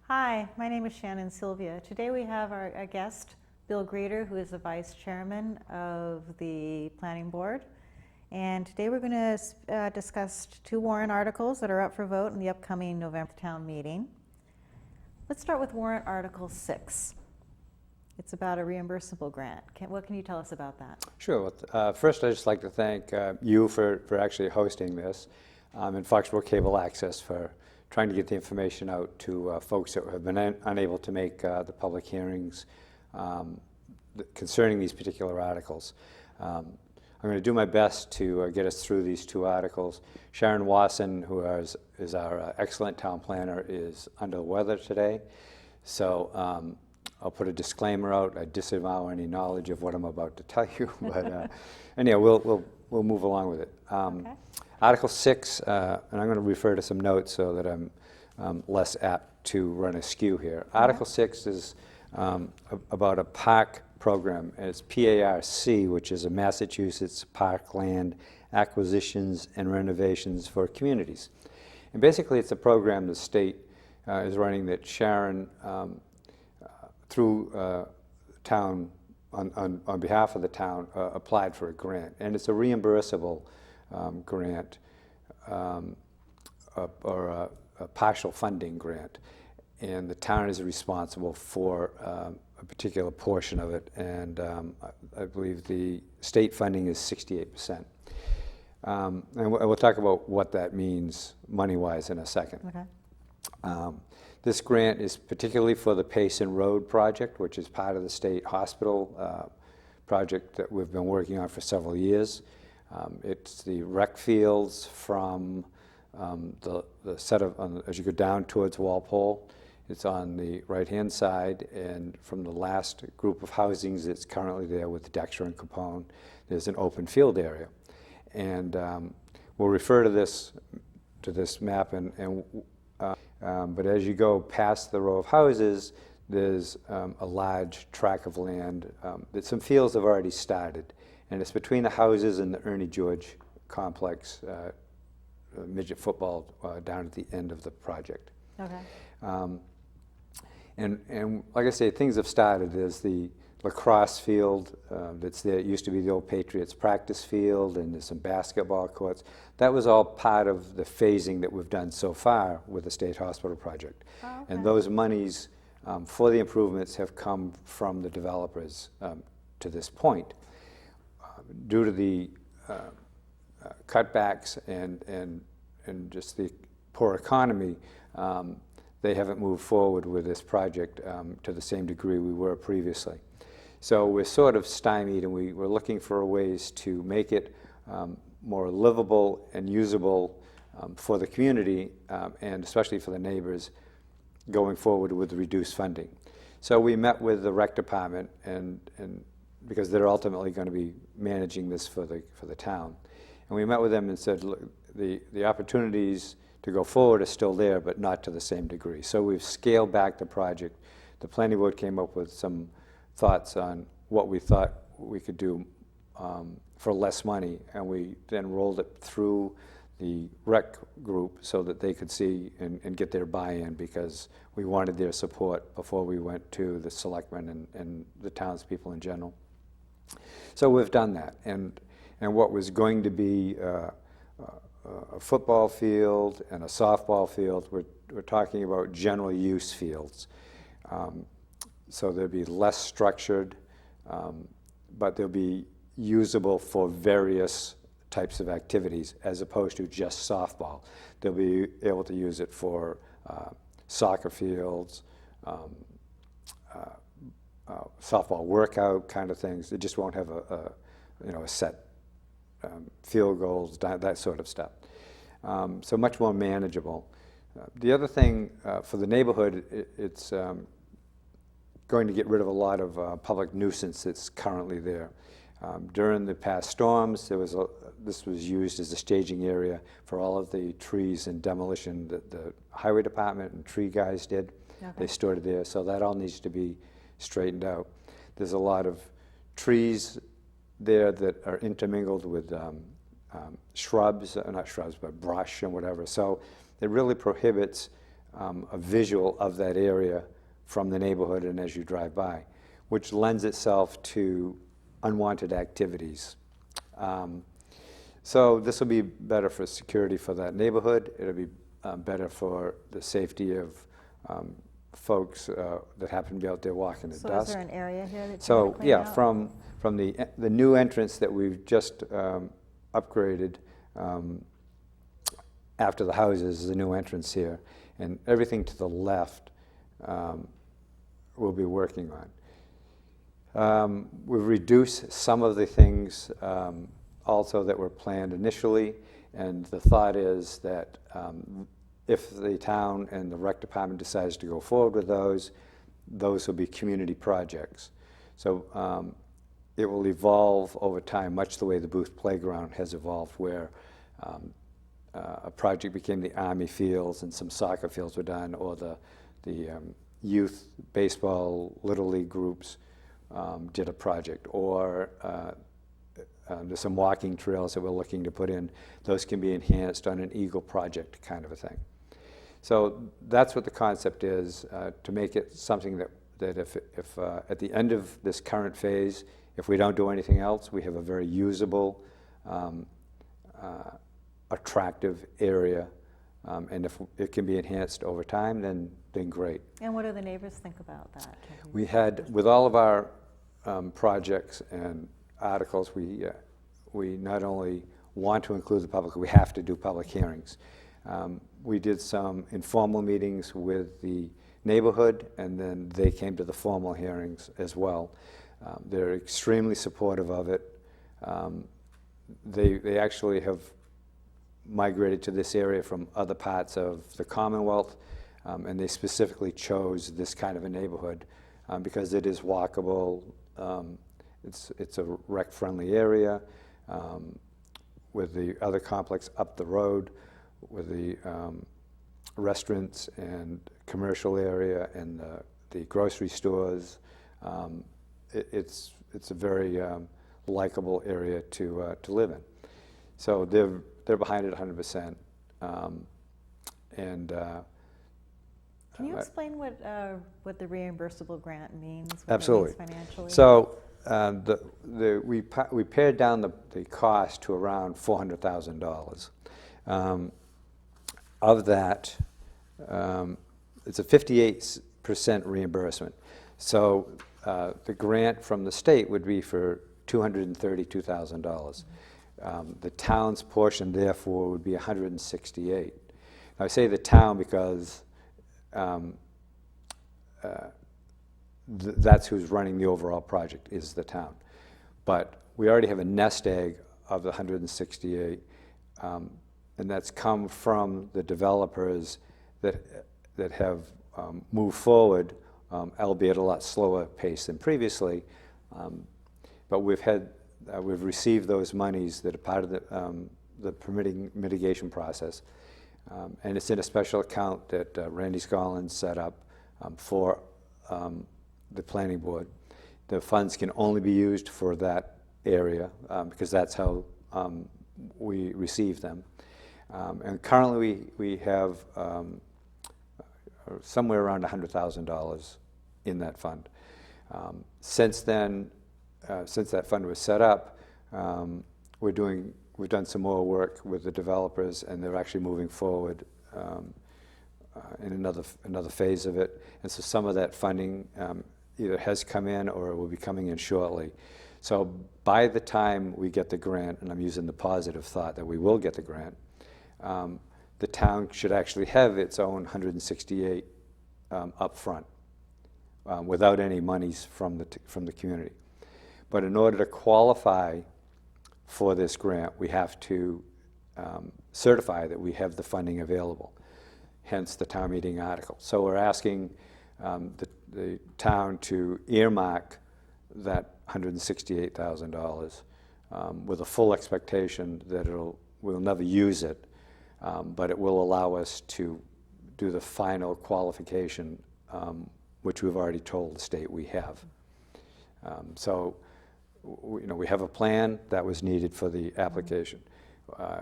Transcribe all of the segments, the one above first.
Hi, my name is Shannon Sylvia. Today we have our guest, Bill Greeter, who is the Vice Chairman of the Planning Board. And today we're going to discuss two warrant articles that are up for vote in the upcoming November town meeting. Let's start with warrant Article 6. It's about a reimbursable grant. What can you tell us about that? Sure. First, I'd just like to thank you for actually hosting this, and Foxboro Cable Access for trying to get the information out to folks that have been unable to make the public hearings concerning these particular articles. I'm going to do my best to get us through these two articles. Sharon Wasson, who is our excellent town planner, is under the weather today. So I'll put a disclaimer out. I disavow any knowledge of what I'm about to tell you. But anyhow, we'll move along with it. Okay. Article 6, and I'm going to refer to some notes so that I'm less apt to run askew here. Article 6 is about a park program. It's PARC, which is a Massachusetts Parkland Acquisitions and Renovations for Communities. And basically it's a program the state is running that Sharon, through town, on behalf of the town, applied for a grant. And it's a reimbursable grant or a partial funding grant, and the town is responsible for a particular portion of it, and I believe the state funding is 68%. And we'll talk about what that means money-wise in a second. Okay. This grant is particularly for the Payson Road project, which is part of the state hospital project that we've been working on for several years. It's the rec fields from the set of, as you go down towards Walpole. It's on the right-hand side, and from the last group of housings that's currently there with Dexter and Capone, there's an open field area. And we'll refer to this map, but as you go past the row of houses, there's a large tract of land that some fields have already started. And it's between the houses and the Ernie George complex, midget football down at the end of the project. Okay. And like I say, things have started. There's the lacrosse field that's there. It used to be the old Patriots practice field, and there's some basketball courts. That was all part of the phasing that we've done so far with the state hospital project. Oh, okay. And those monies for the improvements have come from the developers to this point. Due to the cutbacks and just the poor economy, they haven't moved forward with this project to the same degree we were previously. So we're sort of stymied, and we're looking for ways to make it more livable and usable for the community, and especially for the neighbors, going forward with the reduced funding. So we met with the rec department, and because they're ultimately going to be managing this for the town. And we met with them and said, look, the opportunities to go forward are still there, but not to the same degree. So we've scaled back the project. The planning board came up with some thoughts on what we thought we could do for less money, and we then rolled it through the rec group so that they could see and get their buy-in, because we wanted their support before we went to the selectmen and the townspeople in general. So we've done that, and what was going to be a football field and a softball field, we're talking about general use fields. So they'll be less structured, but they'll be usable for various types of activities as opposed to just softball. They'll be able to use it for soccer fields, softball workout kind of things. They just won't have a set field goals, that sort of stuff. So much more manageable. The other thing for the neighborhood, it's going to get rid of a lot of public nuisance that's currently there. During the past storms, this was used as a staging area for all of the trees and demolition that the highway department and tree guys did. Okay. They stored it there, so that all needs to be straightened out. There's a lot of trees there that are intermingled with shrubs, not shrubs, but brush and whatever. So it really prohibits a visual of that area from the neighborhood and as you drive by, which lends itself to unwanted activities. So this will be better for security for that neighborhood. It'll be better for the safety of folks that happen to be out there walking at dusk. So is there an area here that you So want to clean yeah, out? from the new entrance that we've just upgraded after the houses is the new entrance here, and everything to the left we'll be working on. We've reduced some of the things also that were planned initially, and the thought is that if the town and the rec department decides to go forward with those will be community projects. So it will evolve over time, much the way the Booth Playground has evolved, where a project became the Army fields and some soccer fields were done, or the youth baseball, Little League groups did a project, or there's some walking trails that we're looking to put in. Those can be enhanced on an Eagle project kind of a thing. So that's what the concept is, to make it something that if at the end of this current phase, if we don't do anything else, we have a very usable, attractive area, and if it can be enhanced over time, then great. And what do the neighbors think about that? We had, with all of our projects and articles, we not only want to include the public, we have to do public hearings. We did some informal meetings with the neighborhood, and then they came to the formal hearings as well. They're extremely supportive of it. They actually have migrated to this area from other parts of the Commonwealth, and they specifically chose this kind of a neighborhood because it is walkable. It's a rec-friendly area with the other complex up the road, with the restaurants and commercial area and the grocery stores. It's a very likable area to live in. So they're behind it 100%. Can you explain what the reimbursable grant means? What Absolutely. It means financially? So we pared down the cost to around $400,000. Of that, it's a 58% reimbursement. So the grant from the state would be for $232,000. The town's portion, therefore, would be $168,000. Now, I say the town because that's who's running the overall project, is the town. But we already have a nest egg of the $168,000, and that's come from the developers that have moved forward, albeit a lot slower pace than previously. But we've received those monies that are part of the permitting mitigation process. And it's in a special account that Randy Scollins set up for the planning board. The funds can only be used for that area because that's how we receive them. And currently we have somewhere around $100,000 in that fund. Since then, since that fund was set up, we've done some more work with the developers, and they're actually moving forward in another phase of it. And so some of that funding either has come in or will be coming in shortly. So by the time we get the grant, and I'm using the positive thought that we will get the grant, the town should actually have its own $168,000 up front without any monies from the community. But in order to qualify for this grant, we have to certify that we have the funding available, hence the town meeting article. So we're asking the town to earmark that $168,000 with a full expectation that we'll never use it, but it will allow us to do the final qualification, which we've already told the state we have. So we have a plan that was needed for the application.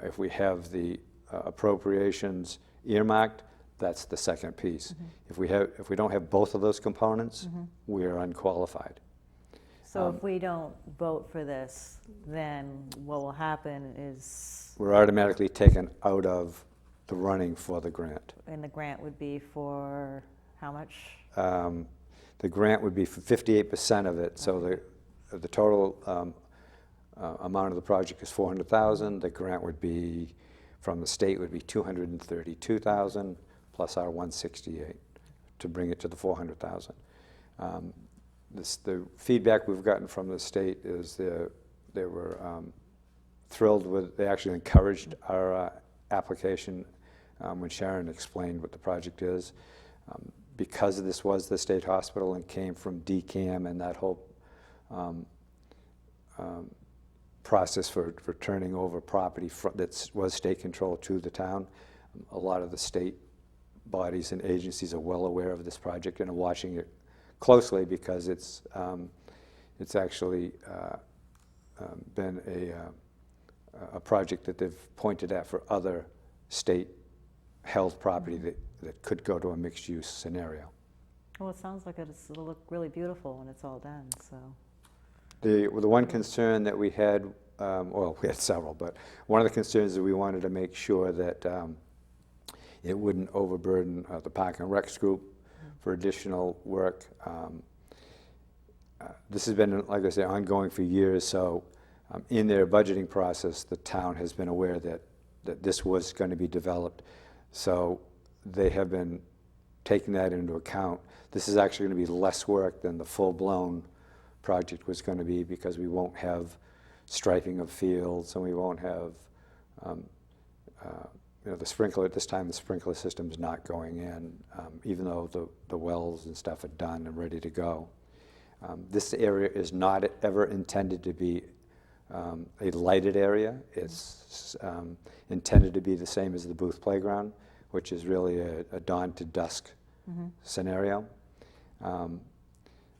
If we have the appropriations earmarked, That's the second piece. If we don't have both of those components, we are unqualified. So if we don't vote for this, then what will happen is, We're automatically taken out of the running for the grant. and the grant would be for how much? The grant would be for 58% of it, so the total amount of the project is $400,000. The grant would be, from the state, would be $232,000 plus our $168 to bring it to the $400,000. The feedback we've gotten from the state is they were thrilled with, they actually encouraged our application when Sharon explained what the project is. Because this was the state hospital and came from DCAM and that whole process for turning over property that was state controlled to the town, a lot of the state bodies and agencies are well aware of this project and are watching it closely because it's actually been a project that they've pointed at for other state-held property that could go to a mixed-use scenario. Well, it sounds like it'll look really beautiful when it's all done, so. The one concern that we had, well, we had several, but one of the concerns is we wanted to make sure that it wouldn't overburden the Park and Recs group for additional work. This has been, like I say, ongoing for years, so in their budgeting process, the town has been aware that this was going to be developed, so they have been taking that into account. This is actually going to be less work than the full-blown project was going to be because we won't have striping of fields and we won't have, the sprinkler, at this time the sprinkler system's not going in, even though the wells and stuff are done and ready to go. This area is not ever intended to be a lighted area. It's intended to be the same as the Booth Playground, which is really a dawn to dusk scenario.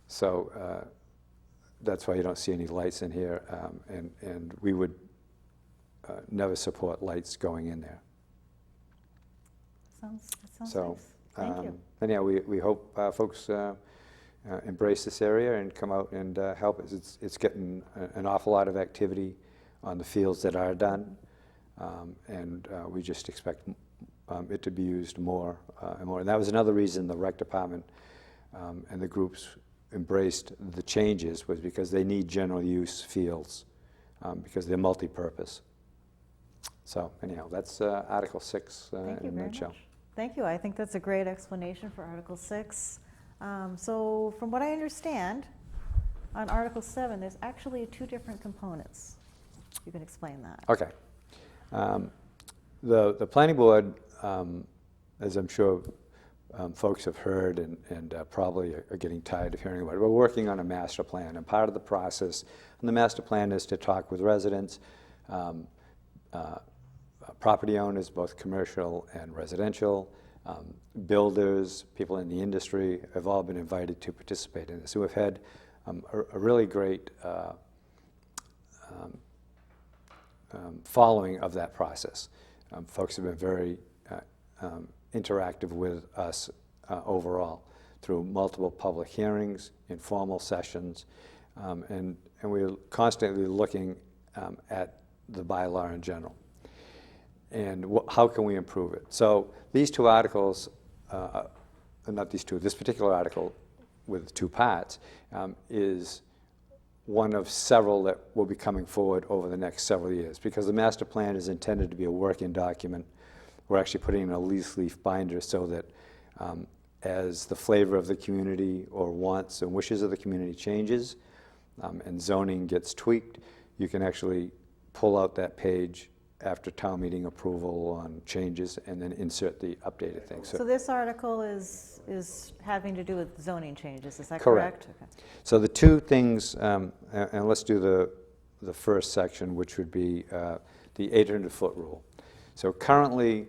So that's why you don't see any lights in here, and we would never support lights going in there. That sounds So, nice. Thank you. anyhow, we hope folks embrace this area and come out and help us. It's getting an awful lot of activity on the fields that are done, and we just expect it to be used more and more. And that was another reason the rec department and the groups embraced the changes, was because they need general use fields because they're multi-purpose. So anyhow, that's Article 6 in a nutshell. Much. Thank you. I think that's a great explanation for Article 6. So from what I understand, on Article 7, there's actually 2 different components. You can explain that. Okay. The planning board, as I'm sure folks have heard and probably are getting tired of hearing about it, we're working on a master plan, and part of the process on the master plan is to talk with residents, property owners, both commercial and residential, builders, people in the industry have all been invited to participate in this. So we've had a really great following of that process. Folks have been very interactive with us overall through multiple public hearings, informal sessions, and we're constantly looking at the bylaw in general. And how can we improve it? So these 2 articles, not these 2, this particular article with 2 parts is one of several that will be coming forward over the next several years, because the master plan is intended to be a working document. We're actually putting in a loose leaf binder so that as the flavor of the community or wants and wishes of the community changes and zoning gets tweaked, you can actually pull out that page after town meeting approval on changes and then insert the updated thing. So this article is having to do with zoning changes, is that correct? Correct. Okay. So the 2 things, and let's do the first section, which would be the 800-foot rule. So currently,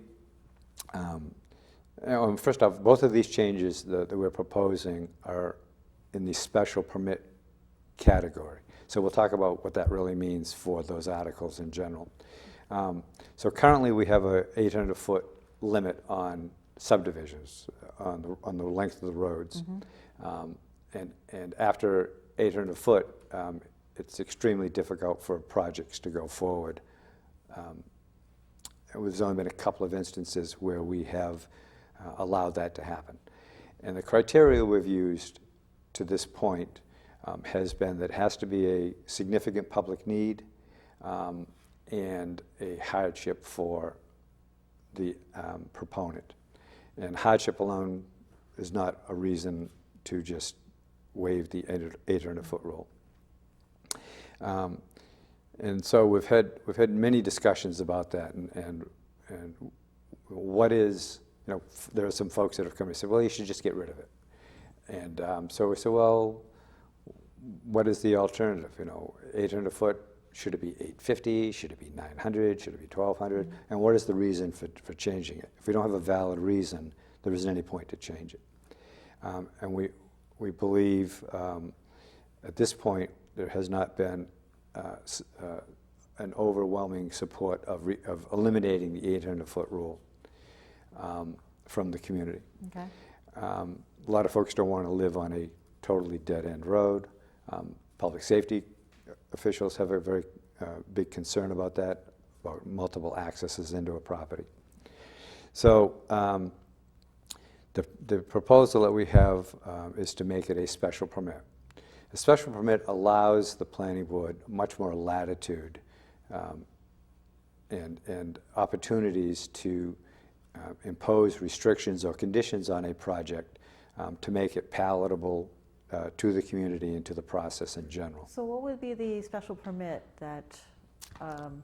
first off, both of these changes that we're proposing are in the special permit category. So we'll talk about what that really means for those articles in general. So currently we have a 800-foot limit on subdivisions on the length of the roads. And after 800 foot, it's extremely difficult for projects to go forward. There's only been a couple of instances where we have allowed that to happen. And the criteria we've used to this point has been that it has to be a significant public need and a hardship for the proponent. And hardship alone is not a reason to just waive the 800-foot rule. And so we've had many discussions about that, and what is, there are some folks that have come and said, well, you should just get rid of it. And so we said, well, what is the alternative? 800 foot, should it be 850? Should it be 900? Should it be 1200? And what is the reason for changing it? If we don't have a valid reason, there isn't any point to change it. And we believe at this point there has not been an overwhelming support of eliminating the 800-foot rule from the community. Okay. A lot of folks don't want to live on a totally dead-end road. Public safety officials have a very big concern about that, about multiple accesses into a property. So the proposal that we have is to make it a special permit. A special permit allows the planning board much more latitude and opportunities to impose restrictions or conditions on a project to make it palatable to the community and to the process in general. So what would be the special permit that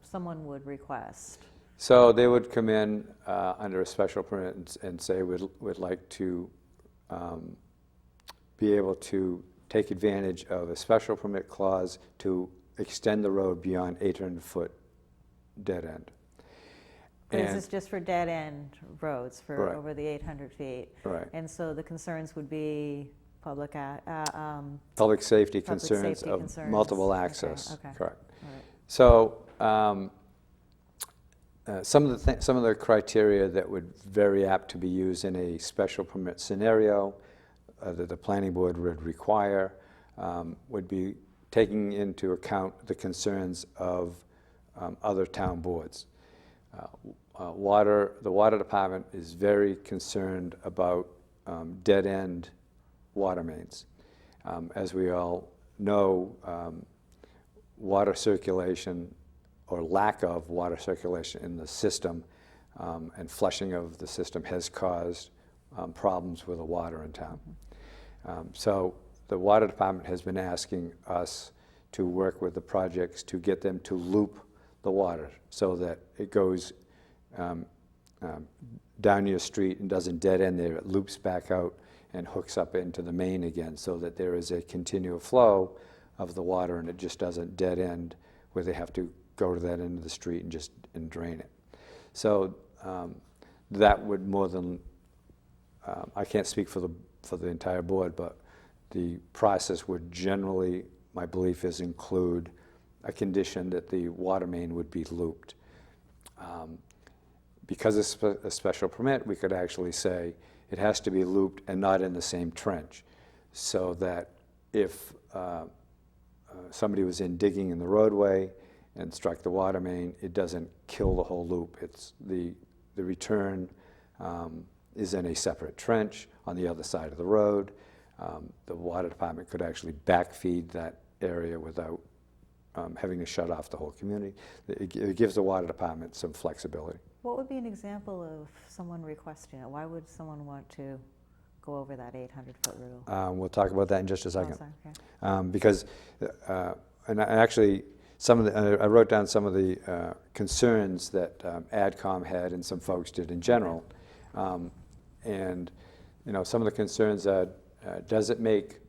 someone would request? So they would come in under a special permit and say we'd like to be able to take advantage of a special permit clause to extend the road beyond 800-foot dead end. This is just for dead end roads for Right. over the 800 feet. Right. And so the concerns would be public Public safety concerns safety of concerns. multiple access. Okay. Correct. All right. So some of the criteria that would very apt to be used in a special permit scenario that the planning board would require would be taking into account the concerns of other town boards. The water department is very concerned about dead-end water mains. As we all know, water circulation or lack of water circulation in the system and flushing of the system has caused problems with the water in town. So the water department has been asking us to work with the projects to get them to loop the water so that it goes down your street and doesn't dead end there. It loops back out and hooks up into the main again so that there is a continual flow of the water and it just doesn't dead end where they have to go to that end of the street and drain it. So that would more than, I can't speak for the entire board, but the process would generally, my belief is, include a condition that the water main would be looped. Because it's a special permit, we could actually say it has to be looped and not in the same trench, so that if somebody was digging in the roadway and struck the water main, it doesn't kill the whole loop. It's the return is in a separate trench on the other side of the road. The water department could actually backfeed that area without having to shut off the whole community. It gives the water department some flexibility. What would be an example of someone requesting it? Why would someone want to go over that 800-foot rule? We'll talk about that in just a second. Oh, sorry, okay. Because, and actually, I wrote down some of the concerns that AdCom had and some folks did in general. And some of the concerns are, does it make,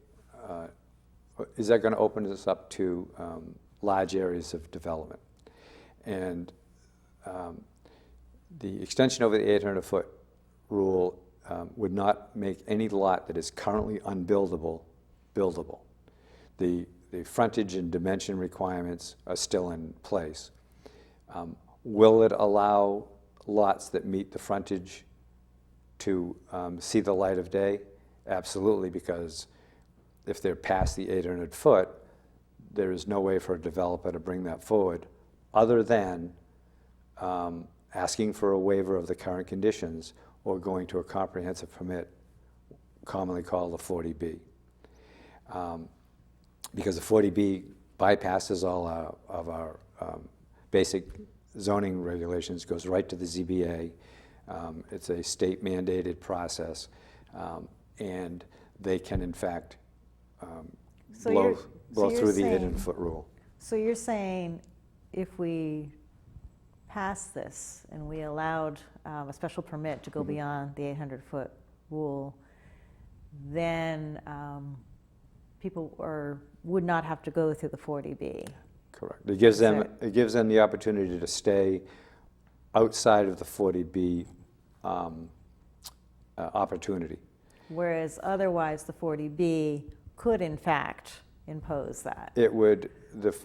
is that going to open us up to large areas of development? And the extension over the 800-foot rule would not make any lot that is currently unbuildable buildable. The frontage and dimension requirements are still in place. Will it allow lots that meet the frontage to see the light of day? Absolutely, because if they're past the 800 foot, there is no way for a developer to bring that forward other than asking for a waiver of the current conditions or going to a comprehensive permit, commonly called a 40B. Because the 40B bypasses all of our basic zoning regulations, goes right to the ZBA. It's a state mandated process, and they can in fact So blow you're through the saying- 800 foot rule. So you're saying if we pass this and we allowed a special permit to go beyond the 800-foot rule, then people would not have to go through the 40B. Correct. It gives them the opportunity to stay outside of the 40B opportunity. Whereas otherwise, the 40B could in fact impose that. It would, the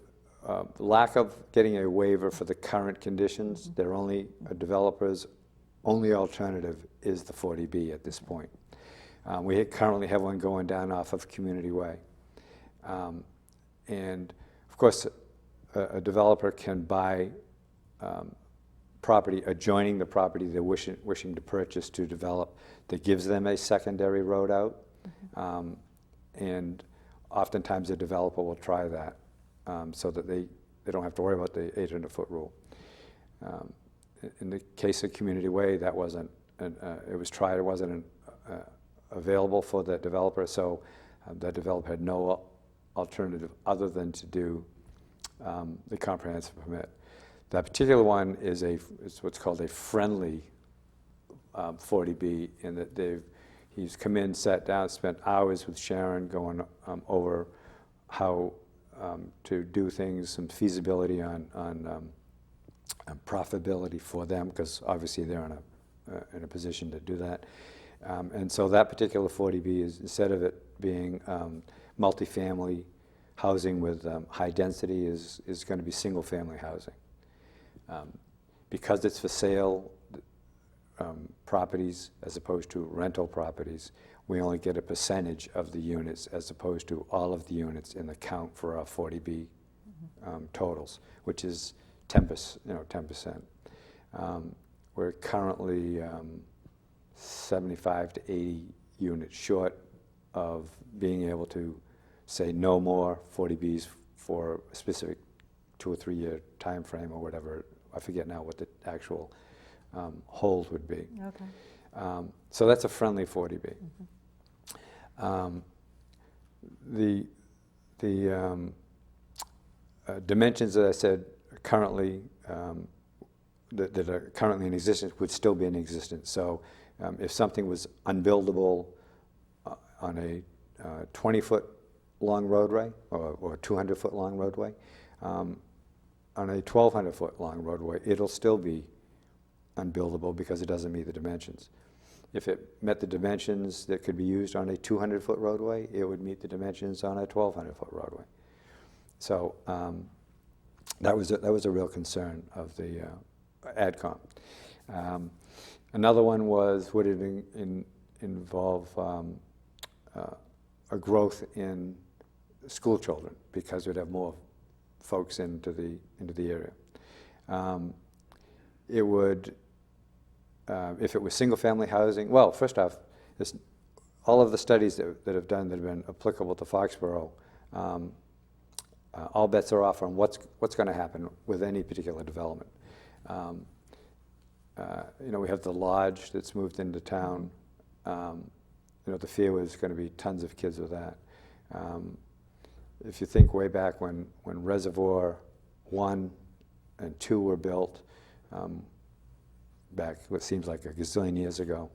lack of getting a waiver for the current conditions, their only, a developer's only alternative is the 40B at this point. We currently have one going down off of Community Way. And of course, a developer can buy property adjoining the property they're wishing to purchase to develop that gives them a secondary road out. And oftentimes a developer will try that so that they don't have to worry about the 800-foot rule. In the case of Community Way, that wasn't, it was tried, it wasn't available for the developer, so the developer had no alternative other than to do the comprehensive permit. That particular one is what's called a friendly 40B, in that he's come in, sat down, spent hours with Sharon going over how to do things, some feasibility on profitability for them, because obviously they're in a position to do that. And so that particular 40B is, instead of it being multifamily housing with high density, is going to be single family housing. Because it's for sale properties as opposed to rental properties, we only get a percentage of the units as opposed to all of the units in the count for our 40B totals, which is 10%. We're currently 75 to 80 units short of being able to say no more 40Bs for a specific 2 or 3 year time frame or whatever. I forget now what the actual hold would be. Okay. So that's a friendly 40B. The dimensions that I said currently that are currently in existence would still be in existence. So if something was unbuildable on a 20-foot long roadway or 200-foot long roadway, on a 1,200-foot long roadway, it'll still be unbuildable because it doesn't meet the dimensions. If it met the dimensions that could be used on a 200-foot roadway, it would meet the dimensions on a 1,200-foot roadway. So that was a real concern of the AdCom. Another one was, would it involve a growth in school children, because we'd have more folks into the area. It would, if it was single-family housing, well, first off, all of the studies that have been applicable to Foxboro, all bets are off on what's going to happen with any particular development. We have the lodge that's moved into town. The fear was going to be tons of kids with that. If you think way back when Reservoir 1 and 2 were built, back what seems like a gazillion years ago,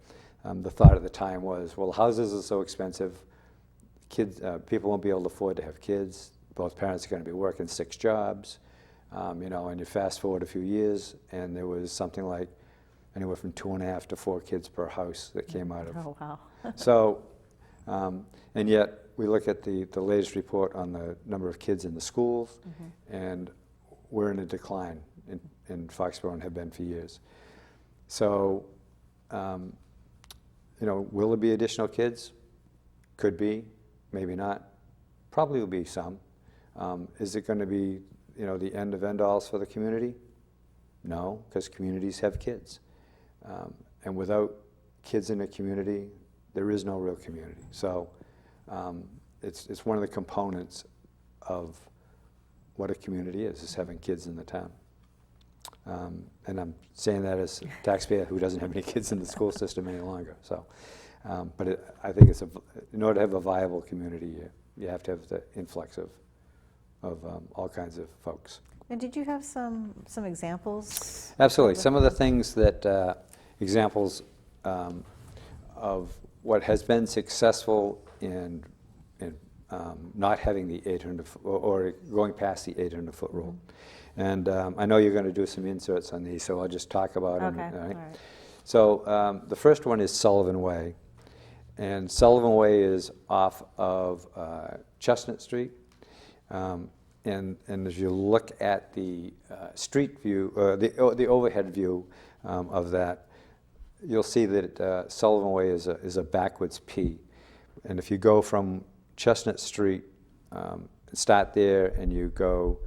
the thought at the time was, well, houses are so expensive, people won't be able to afford to have kids. Both parents are going to be working 6 jobs, and you fast forward a few years, and there was something like anywhere from 2.5 to 4 kids per house that came out of. Oh, wow. So, and yet we look at the latest report on the number of kids in the schools, and we're in a decline in Foxboro and have been for years. So will there be additional kids? Could be, maybe not. Probably will be some. Is it going to be, the end of end-alls for the community? No, because communities have kids. And without kids in a community, there is no real community. So it's one of the components of what a community is having kids in the town. And I'm saying that as a taxpayer who doesn't have any kids in the school system any longer. So, but I think in order to have a viable community, you have to have the influx of all kinds of folks. And did you have some examples? Absolutely. Some of the things that, examples of what has been successful in not having the 800 or going past the 800-foot rule. And I know you're going to do some inserts on these, so I'll just talk about them. Okay. All right? All right. So the first one is Sullivan Way. And Sullivan Way is off of Chestnut Street. And as you look at the street view, the overhead view of that, you'll see that Sullivan Way is a backwards P. And if you go from Chestnut Street, start there, and you go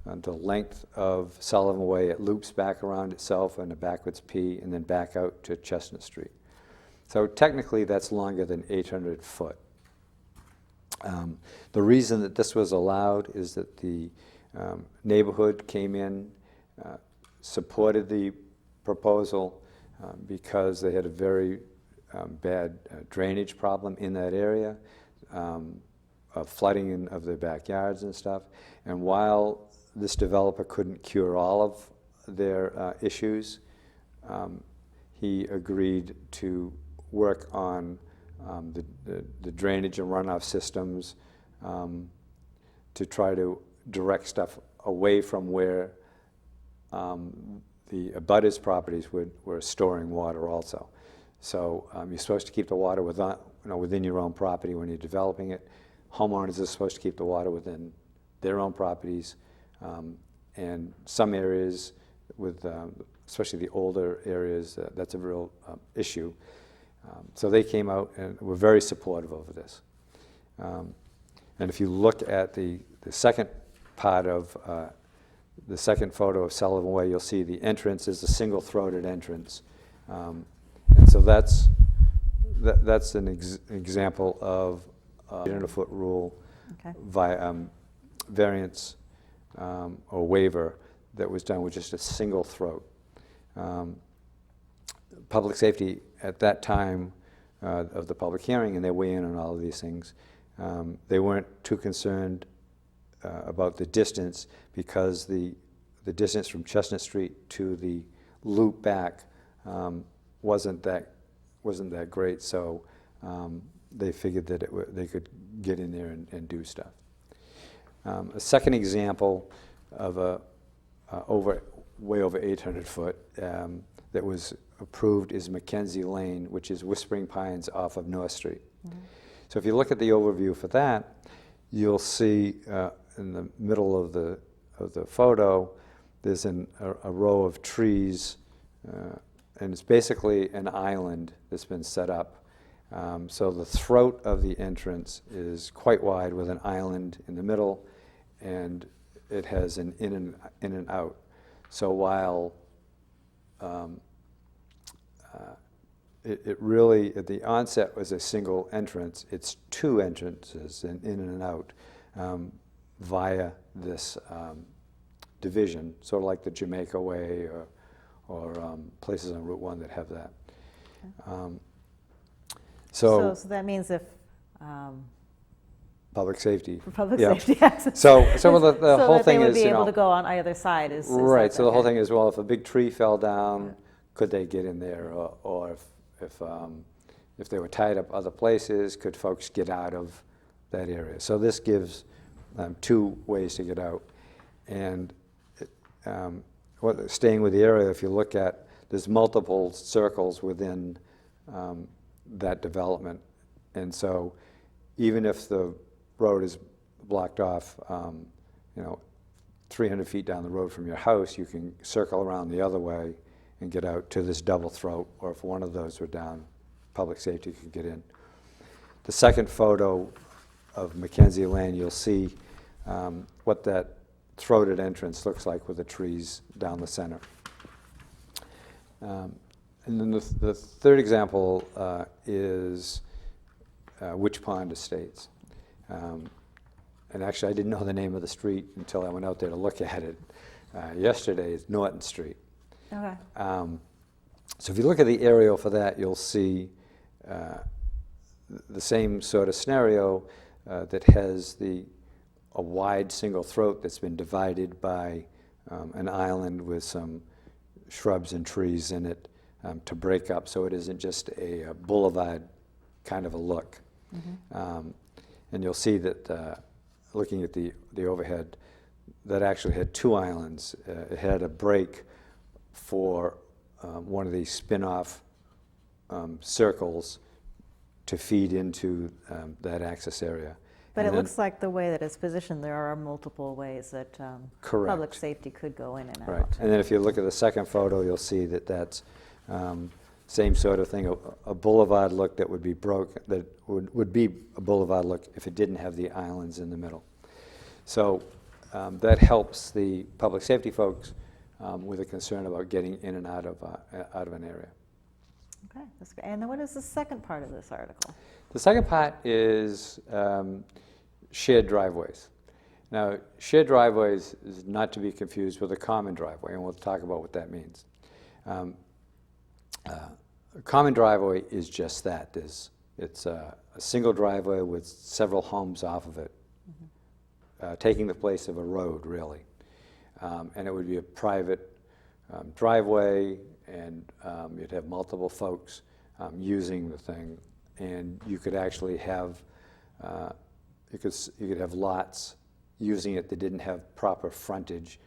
the length of Sullivan Way, it loops back around itself in a backwards P, and then back out to Chestnut Street. So technically, that's longer than 800 foot. The reason that this was allowed is that the neighborhood came in, supported the proposal because they had a very bad drainage problem in that area, of flooding of their backyards and stuff. And while this developer couldn't cure all of their issues, he agreed to work on the drainage and runoff systems to try to direct stuff away from where the abutters' properties were storing water also. So you're supposed to keep the water within your own property when you're developing it. Homeowners are supposed to keep the water within their own properties. And some areas, especially the older areas, that's a real issue. So they came out and were very supportive of this. And if you look at the second part of the second photo of Sullivan Way, you'll see the entrance is a single-throated entrance. And so that's an example of 800-foot rule via variance or waiver that was done with just a single throat. Public safety at that time of the public hearing, and they weigh in on all of these things, they weren't too concerned about the distance because the distance from Chestnut Street to the loop back wasn't that great, so they figured that they could get in there and do stuff. A second example of way over 800 foot that was approved is Mackenzie Lane, which is Whispering Pines off of North Street. Mm-hmm. So if you look at the overview for that, you'll see in the middle of the photo, there's a row of trees, and it's basically an island that's been set up. So the throat of the entrance is quite wide with an island in the middle, and it has an in and out. So while it really, at the onset, was a single entrance, it's two entrances, an in and out, via this division, sort of like the Jamaica Way or places on Route 1 that have that. Okay. So that means if public safety. for public Yeah. safety access. So some of the so whole that thing they would is, be able to go on either side. Is right. that So the whole okay? thing is, well, if a big tree fell down, could they get in there, or if they were tied up other places, could folks get out of that area? So this gives two ways to get out. And staying with the area, if you look at, there's multiple circles within that development. And so even if the road is blocked off, 300 feet down the road from your house, you can circle around the other way and get out to this double throat, or if one of those were down, public safety could get in. The second photo of Mackenzie Lane, you'll see what that throated entrance looks like with the trees down the center. And then the third example is Witch Pond Estates. And actually, I didn't know the name of the street until I went out there to look at it yesterday. It's Norton Street. Okay. So if you look at the aerial for that, you'll see the same sort of scenario that has a wide single throat that's been divided by an island with some shrubs and trees in it to break up, so it isn't just a boulevard kind of a look. Mm-hmm. And you'll see that looking at the overhead, that actually had two islands. It had a break for one of these spin-off circles to feed into that access area. But And it then- looks like the way that it's positioned, there are multiple ways that Correct. public safety could go in and Right, out. and then if you look at the second photo, you'll see that that's same sort of thing, a boulevard look that would be broken, that would be a boulevard look if it didn't have the islands in the middle. So that helps the public safety folks with a concern about getting in and out of an area. Okay, that's great. And then what is the second part of this article? The second part is shared driveways. Now, shared driveways is not to be confused with a common driveway, and we'll talk about what that means. A common driveway is just that. It's a single driveway with several homes off of it, taking the place of a road, really. And it would be a private driveway, and you'd have multiple folks using the thing, and you could actually have you could have lots using it that didn't have proper frontage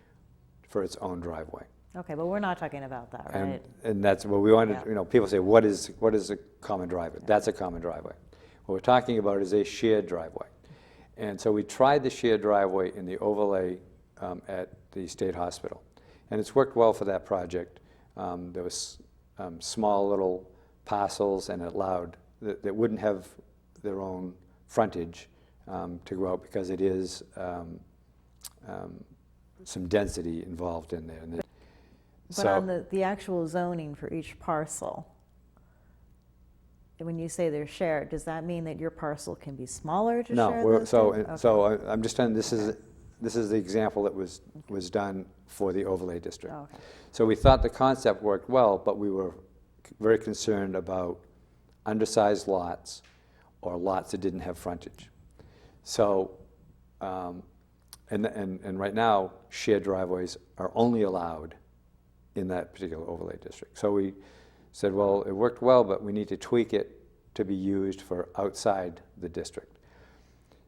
for its own driveway. Okay, but we're not talking about that, right? And that's what we wanted. Yeah. You know, people say, what is a common driveway? That's a common driveway. What we're talking about is a shared driveway. And so we tried the shared driveway in the overlay at the state hospital, and it's worked well for that project. There was small little parcels, and it allowed that wouldn't have their own frontage to go out, because it is some density involved in there. But on the actual zoning for each parcel, when you say they're shared, does that mean that your parcel can be smaller to share No, those so two? Okay. so I'm just telling, this is the example that was done for the overlay district. Oh, okay. So we thought the concept worked well, but we were very concerned about undersized lots or lots that didn't have frontage. So, and right now, shared driveways are only allowed in that particular overlay district. So we said, well, it worked well, but we need to tweak it to be used for outside the district.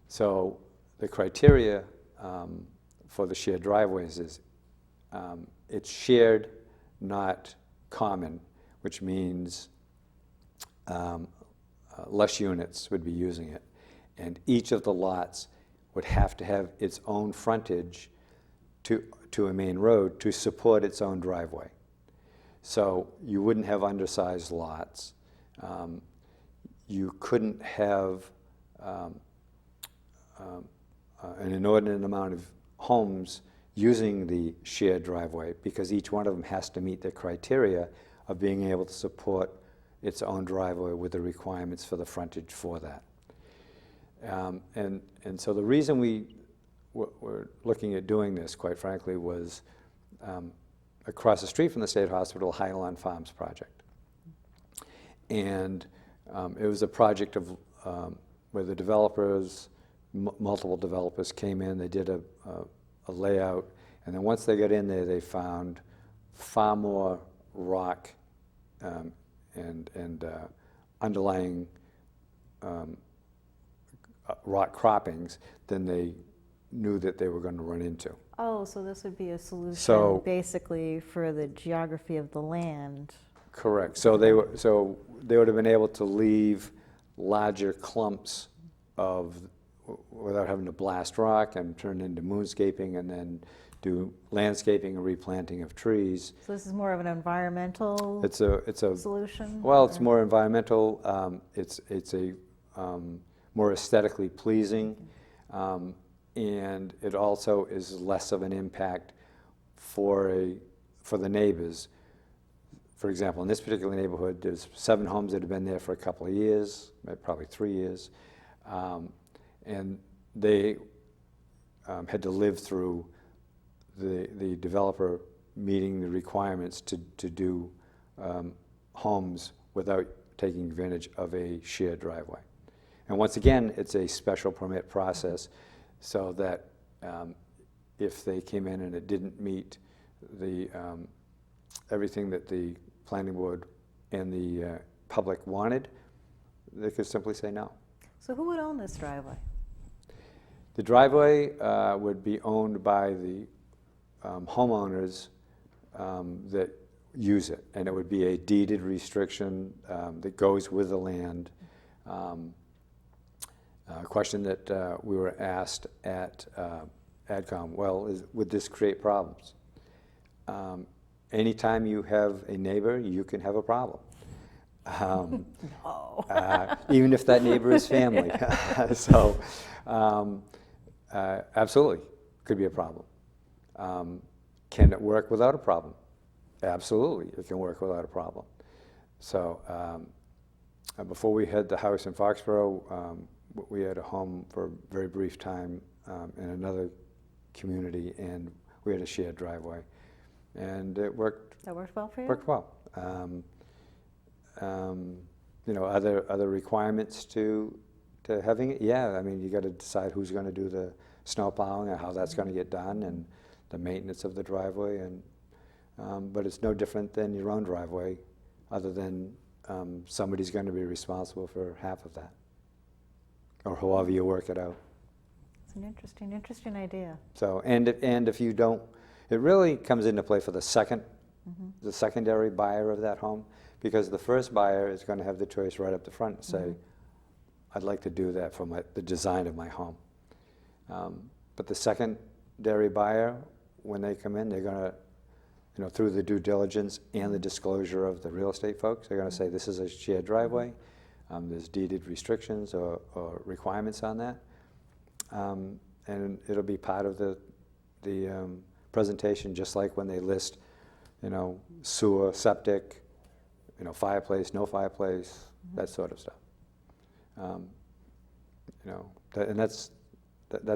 So the criteria for the shared driveways is it's shared, not common, which means less units would be using it. And each of the lots would have to have its own frontage to a main road to support its own driveway. So you wouldn't have undersized lots. You couldn't have an inordinate amount of homes using the shared driveway, because each one of them has to meet the criteria of being able to support its own driveway with the requirements for the frontage for that. And so the reason we were looking at doing this, quite frankly, was across the street from the state hospital, Highland Farms project. And it was a project of where the developers, multiple developers came in, they did a layout, and then once they got in there, they found far more rock and underlying rock croppings than they knew that they were going to run into. Oh, so this would be a solution So- basically for the geography of the land. Correct. So they would have been able to leave larger clumps of without having to blast rock and turn into moonscaping and then do landscaping and replanting of trees. So this is more of an environmental It's a solution? well, it's or- more environmental. It's a more aesthetically pleasing, and it also is less of an impact for the neighbors. For example, in this particular neighborhood, there's 7 homes that have been there for a couple of years, probably 3 years, and they had to live through the developer meeting the requirements to do homes without taking advantage of a shared driveway. And once again, it's a special permit process, so that if they came in and it didn't meet the everything that the planning board and the public wanted, they could simply say no. So who would own this driveway? The driveway would be owned by the homeowners that use it, and it would be a deeded restriction that goes with the land. A question that we were asked at AdCom, well, would this create problems? Anytime you have a neighbor, you can have a problem. No. Even if that neighbor is family. So, absolutely, could be a problem. Can it work without a problem? Absolutely, it can work without a problem. So, before we had the house in Foxboro, we had a home for a very brief time in another community, and we had a shared driveway, and it worked. That worked well for you? Worked well. You know, other requirements to having it? Yeah, I mean, you got to decide who's going to do the snow plowing and how that's going to get done, and the maintenance of the driveway. And but it's no different than your own driveway, other than somebody's going to be responsible for half of that, or however you work it out. It's an interesting idea. So, and if you don't, it really comes into play for the secondary buyer of that home, because the first buyer is going to have the choice right up the front and say, I'd like to do that for the design of my home. But the secondary buyer, when they come in, they're going to, you know, through the due diligence and the disclosure of the real estate folks, they're going to say this is a shared driveway. There's deeded restrictions or requirements on that. And it'll be part of the presentation, just like when they list, you know, sewer, septic, you know, fireplace, no fireplace, that sort of stuff. You know, and that's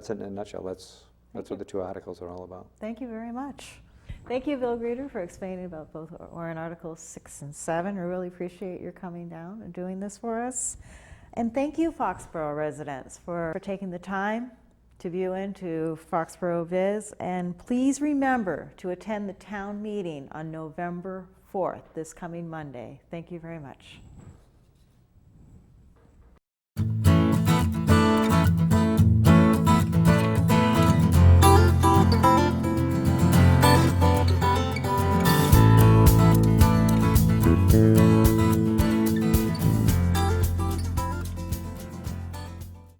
in a nutshell. That's what the 2 articles are all about. Thank you very much. Thank you, Bill Greeter, for explaining about both warrant articles 6 and 7. We really appreciate your coming down and doing this for us. And thank you, Foxboro residents, for taking the time to view into Foxboro Viz. And please remember to attend the town meeting on November 4th, this coming Monday. Thank you very much.